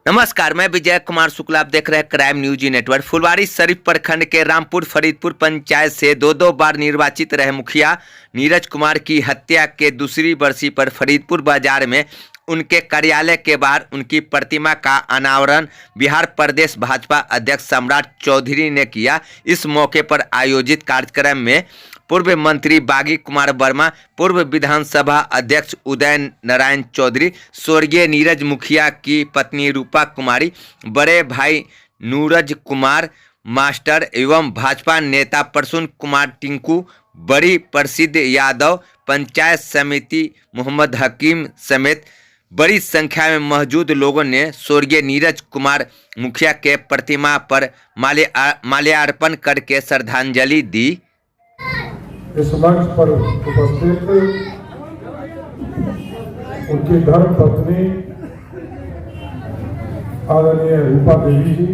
नमस्कार, मैं विजय कुमार शुक्ला। आप देख रहे हैं crime news network. Phulwari Sharif प्रखंड के रामपुर फरीदपुर पंचायत से दो बार निर्वाचित रहे मुखिया नीरज कुमार की हत्या के दूसरी बरसी पर फरीदपुर बाजार में उनके कार्यालय के बाहर उनकी प्रतिमा का अनावरण बिहार प्रदेश भाजपा अध्यक्ष सम्राट चौधरी ने किया। इस मौके पर आयोजित कार्यक्रम में पूर्व मंत्री बागी कुमार वर्मा, पूर्व विधानसभा अध्यक्ष उदय नारायण चौधरी, स्वर्गीय नीरज मुखिया की पत्नी रूपा कुमारी, बड़े भाई नूरज कुमार मास्टर एवं भाजपा नेता प्रसून कुमार टिंकू, बड़ी प्रसिद्ध यादव, पंचायत समिति मोहम्मद हकीम समेत बड़ी संख्या में मौजूद लोगों ने स्वर्गीय नीरज कुमार मुखिया के प्रतिमा पर माल्यार्पण करके श्रद्धांजलि दी। इस मंच पर उपस्थित उनकी धर्म पत्नी आदरणीय रूपा देवी जी,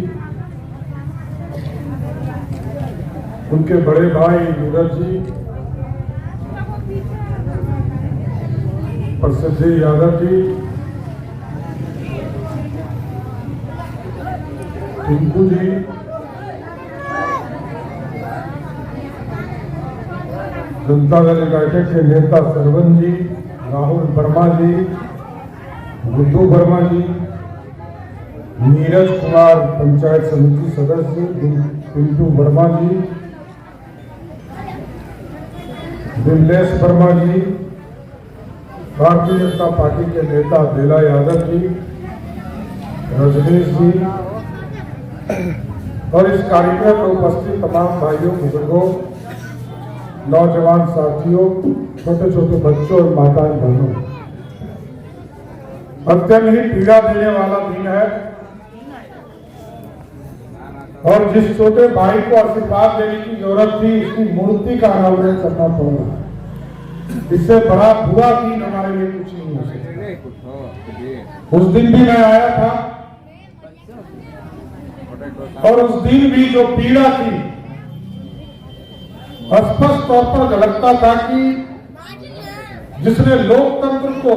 उनके बड़े भाई नीरज जी, प्रसिद्ध यादव जी, टिंकू जी, जनता दल यूनाइटेड के नेता सरवन जी, राहुल वर्मा जी, गुड्डू वर्मा जी, नीरज कुमार पंचायत समिति सदस्य पिंटू वर्मा जी, विमलेश वर्मा जी, भारतीय जनता पार्टी के नेता बेला यादव जी, रजनीश जी और इस कार्यक्रम में उपस्थित तमाम भाइयों बुजुर्गों, नौजवान साथियों, छोटे छोटे बच्चों और माताएं बहनों, अत्यंत ही पीड़ा देने वाला दिन है और जिस छोटे भाई को आशीर्वाद देने की जरूरत थी उसकी मूर्ति का अनावरण करना पड़ा। इससे बड़ा बुरा दिन हमारे लिए कुछ नहीं हो सकता। उस दिन भी मैं आया था और उस दिन भी जो पीड़ा थी स्पष्ट तौर पर झलकता था कि जिसने लोकतंत्र को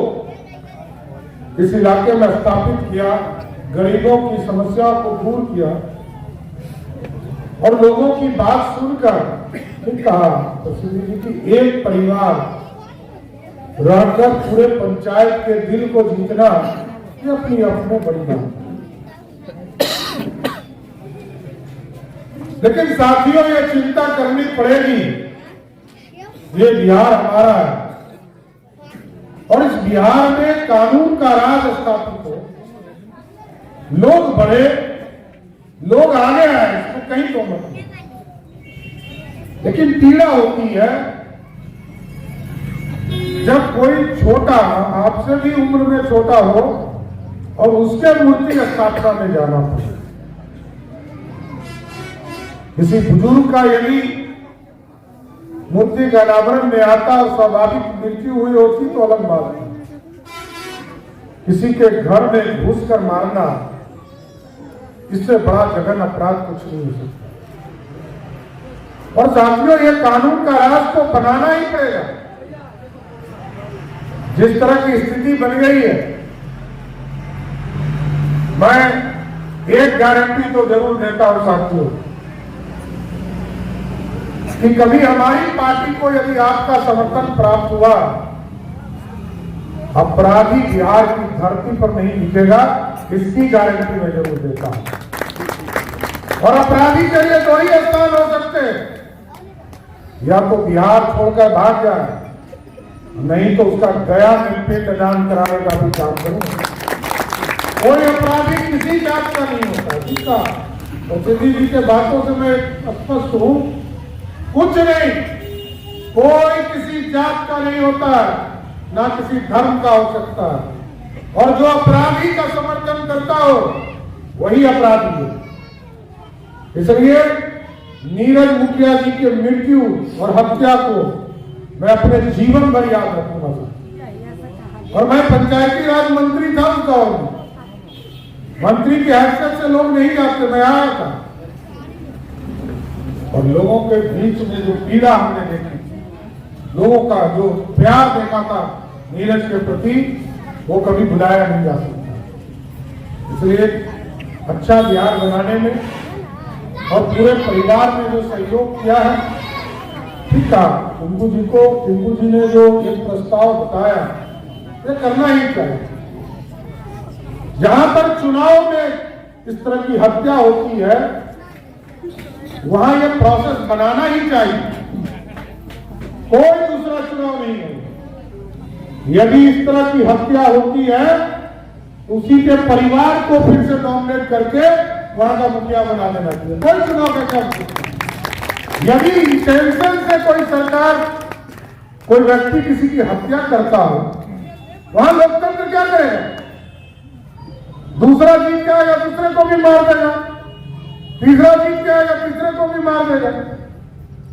इस इलाके में स्थापित किया, गरीबों की समस्या को दूर किया और लोगों की बात सुनकर कहा प्रसिद्ध जी कि एक परिवार रहकर पूरे पंचायत के दिल को जीतना ये अपनी अपने बड़ी बात। लेकिन साथियों, ये चिंता करनी पड़ेगी, ये बिहार हमारा है और इस बिहार में कानून का राज स्थापित हो, लोग बढ़े, लोग आगे आए, इसको कहीं तो मत। लेकिन पीड़ा होती है जब कोई छोटा, आपसे भी उम्र में छोटा हो और उसके मूर्ति स्थापना में जाना पड़े। किसी बुजुर्ग का यदि मूर्ति का अनावरण में आता और स्वाभाविक मृत्यु हुई होती तो अलग बात है। किसी के घर में घुस कर मारना, इससे बड़ा जघन्य अपराध कुछ नहीं हो सकता। और साथियों, ये कानून का राज तो बनाना ही पड़ेगा। जिस तरह की स्थिति बन गई है, मैं एक गारंटी तो जरूर देता हूं साथियों कि कभी हमारी पार्टी को यदि आपका समर्थन प्राप्त हुआ, अपराधी बिहार की धरती पर नहीं दिखेगा, इसकी गारंटी मैं जरूर देता हूं। और अपराधी के लिए दो ही स्थान हो सकते हैं, या तो बिहार छोड़कर भाग जाए, नहीं तो उसका गया में पेटदान कराने का भी काम करूंगा। कोई अपराधी किसी जात का नहीं होता, जिसका प्रसिद्धि जी के बातों से मैं स्पष्ट हूं, कुछ नहीं, कोई किसी जात का नहीं होता है, ना किसी धर्म का हो सकता है। और जो अपराधी का समर्थन करता हो वही अपराधी है। इसलिए नीरज मुखिया जी के मृत्यु और हत्या को मैं अपने जीवन भर याद रखूंगा। और मैं पंचायती राज मंत्री था उस दौर में, मंत्री की हैसियत से लोग नहीं जाते, मैं आया था और लोगों के बीच में जो पीड़ा हमने देखी, लोगों का जो प्यार देखा था नीरज के प्रति, वो कभी भुलाया नहीं जा सकता। इसलिए अच्छा बिहार बनाने में और पूरे परिवार ने जो सहयोग किया है, ठीक है, टिंकू जी ने जो ये प्रस्ताव बताया, ये करना ही चाहिए। जहां पर चुनाव में इस तरह की हत्या होती है, वहां ये प्रोसेस बनाना ही चाहिए, कोई दूसरा चुनाव नहीं है। यदि इस तरह की हत्या होती है, उसी के परिवार को फिर से नॉमिनेट करके वहां का मुखिया बना देना चाहिए, कोई चुनाव का काम। यदि इंटेंशन से कोई सरकार, कोई व्यक्ति किसी की हत्या करता हो, वहां लोकतंत्र क्या करेगा? दूसरा जीत के आएगा, दूसरे को भी मार देगा, तीसरा जीत के आएगा, तीसरे को भी मार देगा।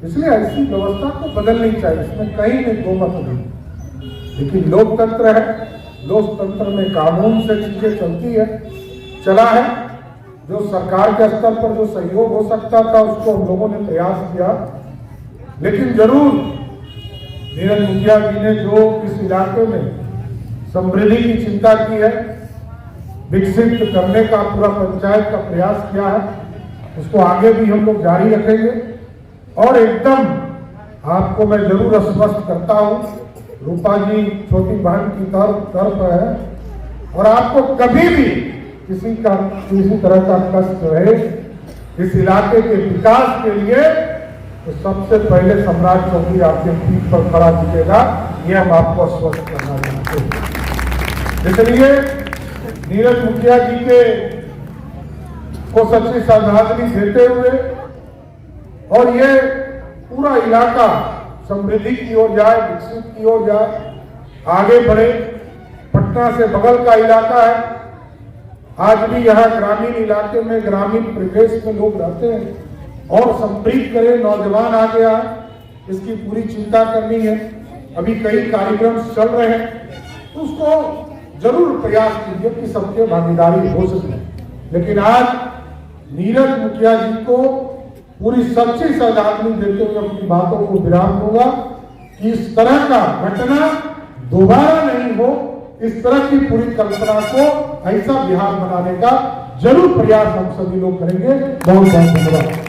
इसलिए ऐसी व्यवस्था को बदलनी चाहिए, इसमें कहीं नहीं दो मत नहीं। लेकिन लोकतंत्र है, लोकतंत्र में कानून से चीजें चलती है, चला है। जो सरकार के स्तर पर जो सहयोग हो सकता था, उसको हम लोगों ने प्रयास किया। लेकिन जरूर नीरज मुखिया जी ने जो इस इलाके में समृद्धि की चिंता की है, विकसित करने का पूरा पंचायत का प्रयास किया है, उसको आगे भी हम लोग जारी रखेंगे। और एकदम आपको मैं जरूर आश्वस्त करता हूं, रूपा जी छोटी बहन की तरफ है, और आपको कभी भी किसी तरह का कष्ट रहे इस इलाके के विकास के लिए, तो सबसे पहले सम्राट चौधरी आपके पीठ पर खड़ा दिखेगा, ये हम आपको आश्वस्त करना चाहते हैं। इसलिए नीरज मुखिया जी के को सच्ची श्रद्धांजलि देते हुए, और ये पूरा इलाका समृद्धि की ओर जाए, विकसित की ओर जाए, आगे बढ़े। पटना से बगल का इलाका है, आज भी यहाँ ग्रामीण इलाके में, ग्रामीण परिवेश में लोग रहते हैं, और समृद्ध करें, नौजवान आ गया, इसकी पूरी चिंता करनी है। अभी कई कार्यक्रम चल रहे हैं, तो उसको जरूर प्रयास कीजिए कि सबके भागीदारी हो सके। लेकिन आज नीरज मुखिया जी को पूरी सच्ची श्रद्धांजलि देते हुए अपनी बातों को विराम दूंगा कि इस तरह का घटना दोबारा नहीं हो, इस तरह की पूरी कल्पना को, ऐसा बिहार बनाने का जरूर प्रयास हम सभी लोग करेंगे। बहुत बहुत धन्यवाद।